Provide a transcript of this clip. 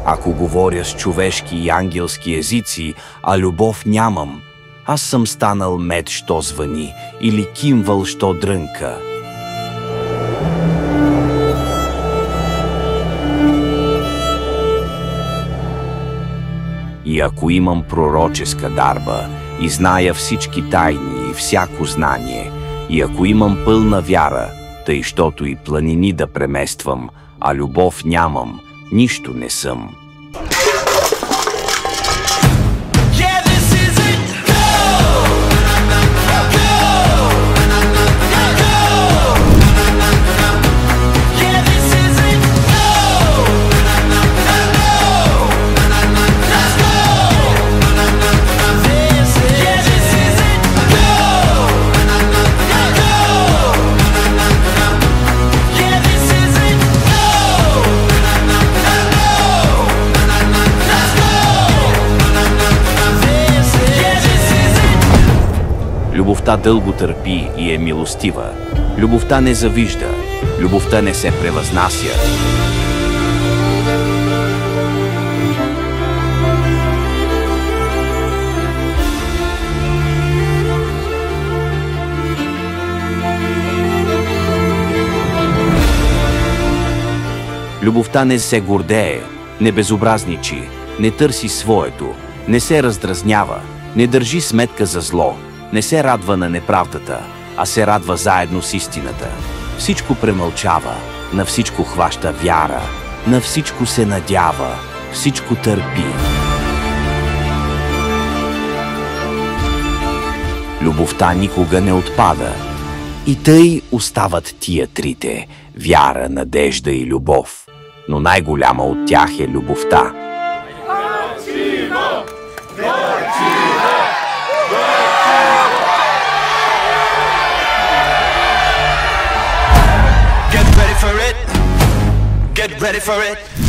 Ако говоря с човешки и ангелски езици, а любов нямам, аз съм станал мед, що звъни, или кимвал, що дрънка. И ако имам пророческа дарба, и зная всички тайни и всяко знание, и ако имам пълна вяра, тъй щото и планини да премествам, а любов нямам, нищо не съм. Любовта дълго търпи и е милостива. Любовта не завижда. Любовта не се превъзнася. Любовта не се гордее, не безобразничи, не търси своето, не се раздразнява, не държи сметка за зло, не се радва на неправдата, а се радва заедно с истината. Всичко премълчава, на всичко хваща вяра, на всичко се надява, всичко търпи. Любовта никога не отпада. И тъй остават тия трите – вяра, надежда и любов. Но най-голяма от тях е любовта. Get ready for it.